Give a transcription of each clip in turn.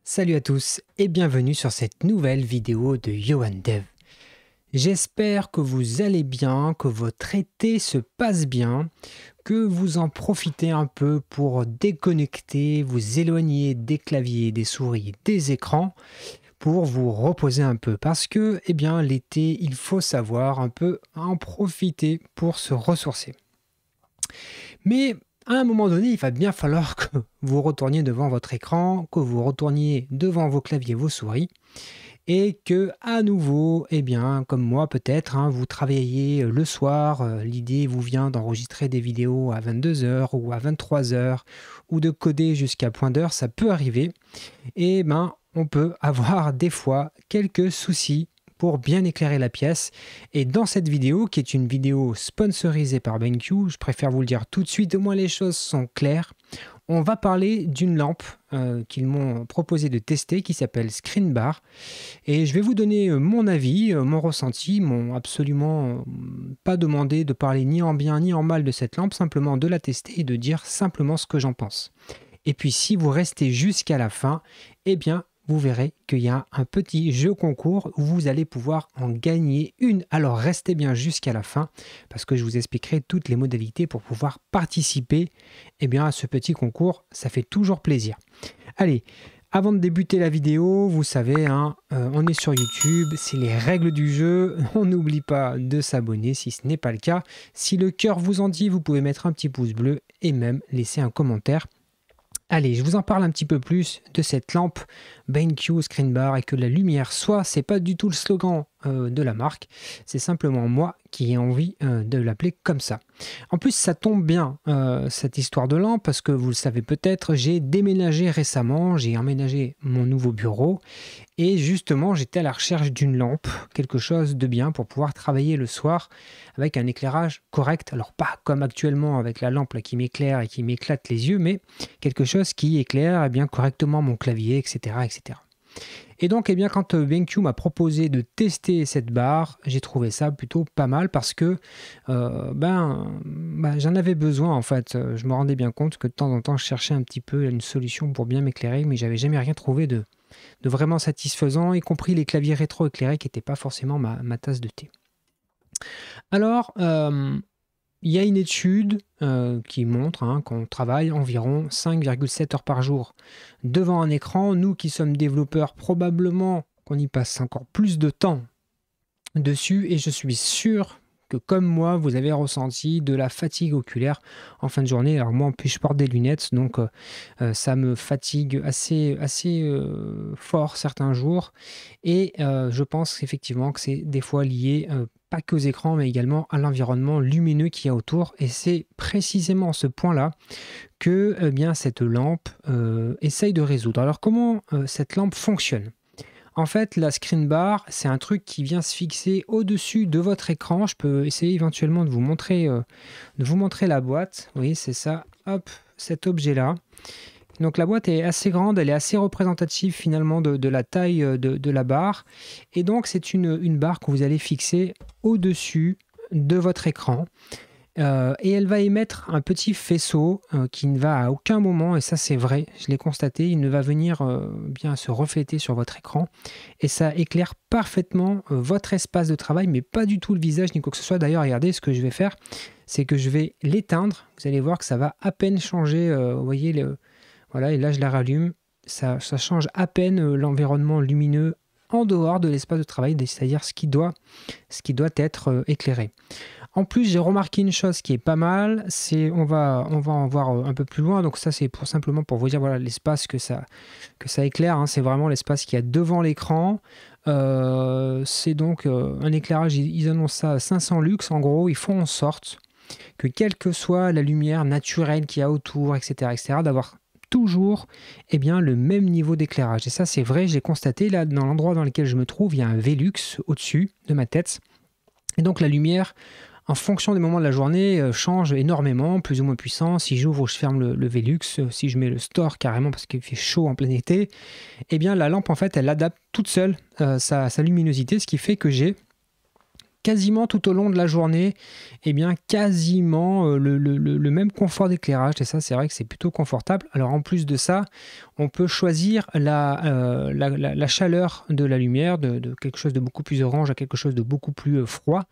Salut à tous et bienvenue sur cette nouvelle vidéo de Johan Dev. J'espère que vous allez bien, que votre été se passe bien, que vous en profitez un peu pour déconnecter, vous éloigner des claviers, des souris, des écrans, pour vous reposer un peu. Parce que, l'été, il faut savoir un peu en profiter pour se ressourcer. Mais à un moment donné, il va bien falloir que vous retourniez devant votre écran, que vous retourniez devant vos claviers, vos souris, et que à nouveau, comme moi peut-être, vous travaillez le soir, l'idée vous vient d'enregistrer des vidéos à 22 heures ou à 23 heures, ou de coder jusqu'à point d'heure, ça peut arriver, et on peut avoir des fois quelques soucis pour bien éclairer la pièce. Et dans cette vidéo, qui est une vidéo sponsorisée par BenQ, je préfère vous le dire tout de suite, au moins les choses sont claires. On va parler d'une lampe qu'ils m'ont proposé de tester qui s'appelle Screenbar. Et je vais vous donner mon avis, mon ressenti, m'ont absolument pas demandé de parler ni en bien ni en mal de cette lampe, simplement de la tester et de dire simplement ce que j'en pense. Et puis si vous restez jusqu'à la fin, vous verrez qu'il y a un petit jeu concours où vous allez pouvoir en gagner une. Alors restez bien jusqu'à la fin parce que je vous expliquerai toutes les modalités pour pouvoir participer à ce petit concours. Ça fait toujours plaisir. Allez, avant de débuter la vidéo, vous savez, on est sur YouTube, c'est les règles du jeu. On n'oublie pas de s'abonner si ce n'est pas le cas. Si le cœur vous en dit, vous pouvez mettre un petit pouce bleu et même laisser un commentaire. Allez, je vous en parle un petit peu plus de cette lampe BenQ Screenbar et que la lumière soit, c'est pas du tout le slogan de la marque, c'est simplement moi qui ai envie de l'appeler comme ça. En plus, ça tombe bien cette histoire de lampe parce que vous le savez peut-être, j'ai déménagé récemment, j'ai emménagé mon nouveau bureau et justement j'étais à la recherche d'une lampe, quelque chose de bien pour pouvoir travailler le soir avec un éclairage correct. Alors pas comme actuellement avec la lampe là, qui m'éclaire et qui m'éclate les yeux, mais quelque chose qui éclaire correctement mon clavier, etc. etc. Et donc, quand BenQ m'a proposé de tester cette barre, j'ai trouvé ça plutôt pas mal parce que j'en avais besoin en fait. Je me rendais bien compte que de temps en temps, je cherchais un petit peu une solution pour bien m'éclairer, mais j'avais jamais rien trouvé de vraiment satisfaisant, y compris les claviers rétro-éclairés qui n'étaient pas forcément ma tasse de thé. Alors, il y a une étude qui montre qu'on travaille environ 5,7 heures par jour devant un écran. Nous qui sommes développeurs, probablement qu'on y passe encore plus de temps dessus et je suis sûr que comme moi, vous avez ressenti de la fatigue oculaire en fin de journée. Alors moi, en plus, je porte des lunettes, donc ça me fatigue assez fort certains jours. Et je pense effectivement que c'est des fois lié pas qu'aux écrans, mais également à l'environnement lumineux qu'il y a autour. Et c'est précisément ce point-là que cette lampe essaye de résoudre. Alors comment cette lampe fonctionne ? En fait, la screen bar, c'est un truc qui vient se fixer au-dessus de votre écran. Je peux essayer éventuellement de vous montrer la boîte. Vous voyez, c'est ça. Hop, cet objet-là. Donc la boîte est assez grande, elle est assez représentative finalement de la taille de la barre. Et donc c'est une barre que vous allez fixer au-dessus de votre écran. Et elle va émettre un petit faisceau qui ne va à aucun moment, et ça c'est vrai, je l'ai constaté, il ne va venir bien se refléter sur votre écran. Et ça éclaire parfaitement votre espace de travail, mais pas du tout le visage ni quoi que ce soit. D'ailleurs, regardez, ce que je vais faire, c'est que je vais l'éteindre. Vous allez voir que ça va à peine changer, vous voyez, voilà, et là je la rallume, ça change à peine l'environnement lumineux en dehors de l'espace de travail, c'est-à-dire ce qui doit être éclairé. En plus, j'ai remarqué une chose qui est pas mal, c'est on va en voir un peu plus loin. Donc ça, c'est simplement pour vous dire voilà l'espace que ça éclaire. C'est vraiment l'espace qu'il y a devant l'écran. C'est donc un éclairage. Ils annoncent ça à 500 lux. En gros, ils font en sorte que quelle que soit la lumière naturelle qu'il y a autour, etc., d'avoir toujours le même niveau d'éclairage. Et ça, c'est vrai. J'ai constaté là dans l'endroit dans lequel je me trouve, il y a un Velux au-dessus de ma tête. Et donc la lumière, en fonction des moments de la journée, change énormément, plus ou moins puissant. Si j'ouvre ou je ferme le Velux, si je mets le store carrément parce qu'il fait chaud en plein été, la lampe en fait elle adapte toute seule sa luminosité, ce qui fait que j'ai quasiment tout au long de la journée, eh bien quasiment le même confort d'éclairage, et ça c'est vrai que c'est plutôt confortable. Alors en plus de ça, on peut choisir la chaleur de la lumière, de quelque chose de beaucoup plus orange à quelque chose de beaucoup plus froid.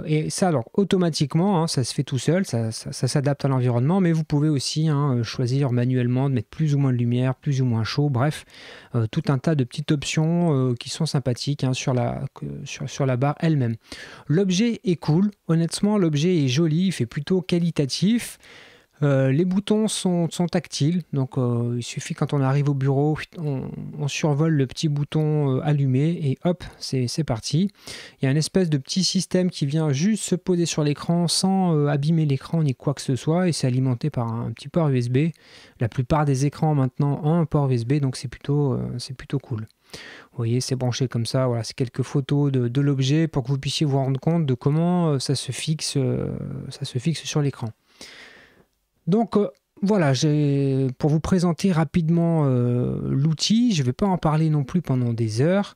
Et ça, alors automatiquement, ça se fait tout seul, ça s'adapte à l'environnement, mais vous pouvez aussi choisir manuellement de mettre plus ou moins de lumière, plus ou moins chaud, bref, tout un tas de petites options qui sont sympathiques sur la barre elle-même. L'objet est cool, honnêtement, l'objet est joli, il fait plutôt qualitatif. Les boutons sont tactiles, donc il suffit quand on arrive au bureau, on survole le petit bouton allumé et hop, c'est parti. Il y a une espèce de petit système qui vient juste se poser sur l'écran sans abîmer l'écran ni quoi que ce soit, et c'est alimenté par un petit port USB. La plupart des écrans maintenant ont un port USB, donc c'est plutôt cool. Vous voyez, c'est branché comme ça. Voilà, c'est quelques photos de l'objet pour que vous puissiez vous rendre compte de comment ça se fixe sur l'écran. Donc voilà, pour vous présenter rapidement l'outil, je ne vais pas en parler non plus pendant des heures.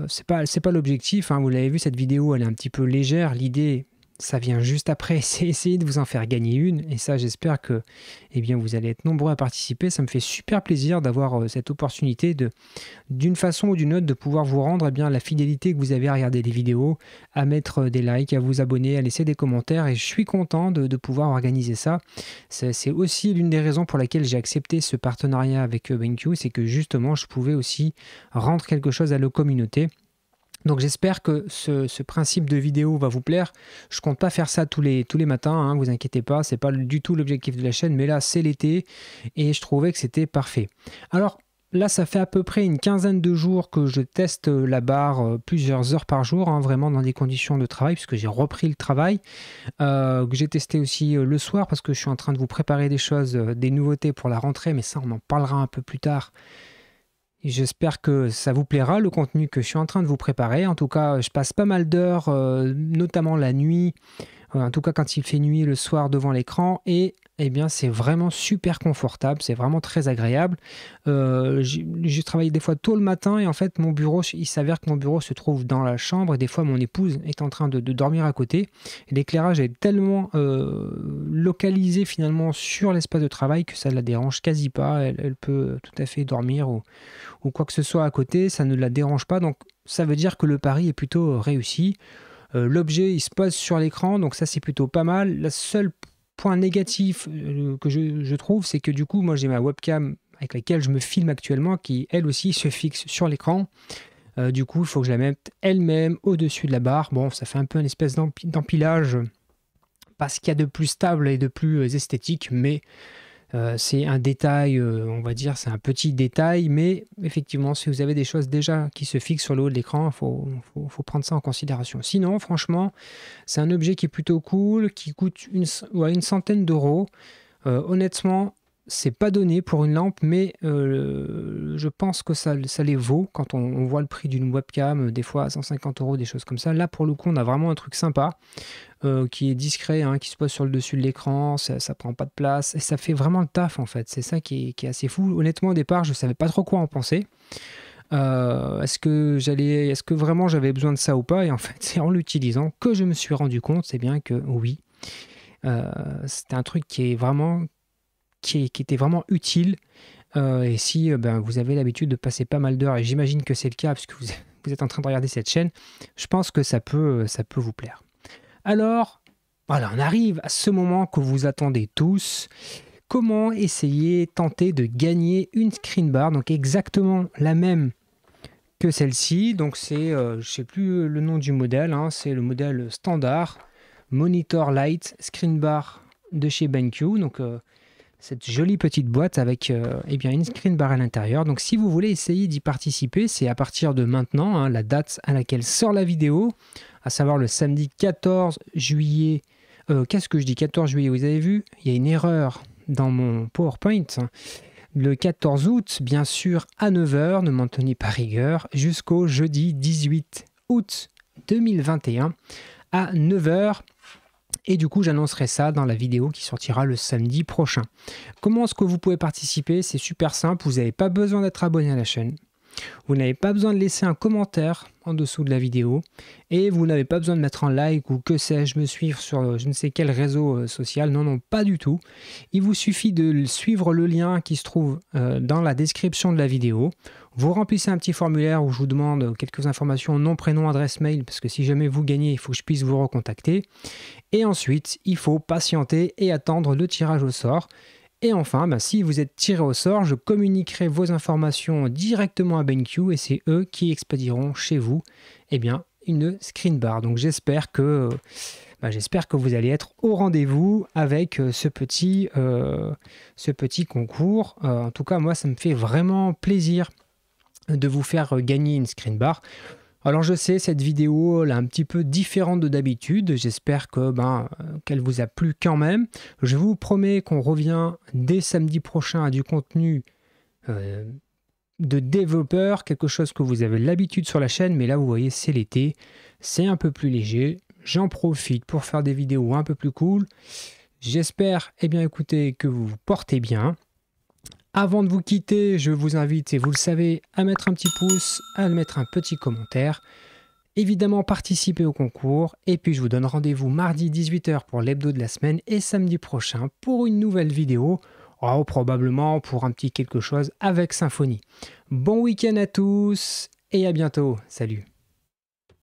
C'est pas l'objectif, vous l'avez vu, cette vidéo elle est un petit peu légère. L'idée, ça vient juste après, c'est essayer de vous en faire gagner une. Et ça, j'espère que vous allez être nombreux à participer. Ça me fait super plaisir d'avoir cette opportunité d'une façon ou d'une autre, de pouvoir vous rendre la fidélité que vous avez à regarder les vidéos, à mettre des likes, à vous abonner, à laisser des commentaires. Et je suis content de pouvoir organiser ça. C'est aussi l'une des raisons pour laquelle j'ai accepté ce partenariat avec BenQ, c'est que justement, je pouvais aussi rendre quelque chose à la communauté. Donc j'espère que ce principe de vidéo va vous plaire. Je compte pas faire ça tous les matins, vous inquiétez pas, c'est pas du tout l'objectif de la chaîne, mais là c'est l'été et je trouvais que c'était parfait. Alors là, ça fait à peu près une quinzaine de jours que je teste la barre plusieurs heures par jour, vraiment dans des conditions de travail, puisque j'ai repris le travail, que j'ai testé aussi le soir, parce que je suis en train de vous préparer des choses, des nouveautés pour la rentrée, mais ça on en parlera un peu plus tard. J'espère que ça vous plaira, le contenu que je suis en train de vous préparer. En tout cas, je passe pas mal d'heures, notamment la nuit, en tout cas quand il fait nuit le soir devant l'écran. Et c'est vraiment super confortable, c'est vraiment très agréable. Je travaille des fois tôt le matin et en fait, mon bureau, il s'avère que mon bureau se trouve dans la chambre et des fois, mon épouse est en train de dormir à côté. L'éclairage est tellement localisé finalement sur l'espace de travail que ça ne la dérange quasi pas. Elle peut tout à fait dormir ou quoi que ce soit à côté, ça ne la dérange pas. Donc, ça veut dire que le pari est plutôt réussi. L'objet, il se pose sur l'écran, donc ça, c'est plutôt pas mal. La seule point négatif que je trouve, c'est que du coup, moi j'ai ma webcam avec laquelle je me filme actuellement qui, elle aussi, se fixe sur l'écran. Du coup, il faut que je la mette elle-même au-dessus de la barre. Bon, ça fait un peu une espèce d'empilage, pas ce qu'il y a de plus stable et de plus esthétique, mais c'est un détail, on va dire, c'est un petit détail, mais effectivement, si vous avez des choses déjà qui se fixent sur le haut de l'écran, il faut prendre ça en considération. Sinon, franchement, c'est un objet qui est plutôt cool, qui coûte une centaine d'euros. Honnêtement, c'est pas donné pour une lampe, mais je pense que ça les vaut quand on voit le prix d'une webcam, des fois à 150 euros, des choses comme ça. Là, pour le coup, on a vraiment un truc sympa. Qui est discret, qui se pose sur le dessus de l'écran, ça prend pas de place, et ça fait vraiment le taf en fait, c'est ça qui est assez fou. Honnêtement, au départ, je savais pas trop quoi en penser. Est-ce que vraiment j'avais besoin de ça ou pas? Et en fait, c'est en l'utilisant que je me suis rendu compte, c'est bien que oui, c'était un truc qui était vraiment utile. Et si vous avez l'habitude de passer pas mal d'heures, et j'imagine que c'est le cas puisque vous êtes en train de regarder cette chaîne, je pense que ça peut vous plaire. Alors, voilà, on arrive à ce moment que vous attendez tous. Comment tenter de gagner une screen bar, donc exactement la même que celle-ci. Donc c'est, je ne sais plus le nom du modèle, c'est le modèle standard, Monitor Light Screen Bar de chez BenQ. Donc cette jolie petite boîte avec une screen bar à l'intérieur. Donc si vous voulez essayer d'y participer, c'est à partir de maintenant, la date à laquelle sort la vidéo, à savoir le samedi 14 juillet. Qu'est-ce que je dis 14 juillet, vous avez vu, il y a une erreur dans mon PowerPoint. Le 14 août, bien sûr, à 9 h, ne m'en tenez pas rigueur, jusqu'au jeudi 18 août 2021 à 9 h. Et du coup, j'annoncerai ça dans la vidéo qui sortira le samedi prochain. Comment est-ce que vous pouvez participer? C'est super simple, vous n'avez pas besoin d'être abonné à la chaîne. Vous n'avez pas besoin de laisser un commentaire en dessous de la vidéo et vous n'avez pas besoin de mettre un like ou que sais-je, me suivre sur je ne sais quel réseau social. Non, non, pas du tout. Il vous suffit de suivre le lien qui se trouve dans la description de la vidéo. Vous remplissez un petit formulaire où je vous demande quelques informations, nom, prénom, adresse mail, parce que si jamais vous gagnez, il faut que je puisse vous recontacter. Et ensuite, il faut patienter et attendre le tirage au sort. Et enfin, si vous êtes tiré au sort, je communiquerai vos informations directement à BenQ et c'est eux qui expédieront chez vous une screen bar. Donc j'espère que vous allez être au rendez-vous avec ce petit concours. En tout cas, moi, ça me fait vraiment plaisir de vous faire gagner une screen bar. Alors je sais, cette vidéo est un petit peu différente de d'habitude, j'espère qu'elle vous a plu quand même. Je vous promets qu'on revient dès samedi prochain à du contenu de développeur, quelque chose que vous avez l'habitude sur la chaîne, mais là vous voyez c'est l'été, c'est un peu plus léger, j'en profite pour faire des vidéos un peu plus cool. J'espère écoutez, que vous vous portez bien. Avant de vous quitter, je vous invite, et vous le savez, à mettre un petit pouce, à mettre un petit commentaire. Évidemment, participez au concours. Et puis, je vous donne rendez-vous mardi 18 h pour l'hebdo de la semaine et samedi prochain pour une nouvelle vidéo. Oh, probablement pour un petit quelque chose avec Symfony. Bon week-end à tous et à bientôt. Salut!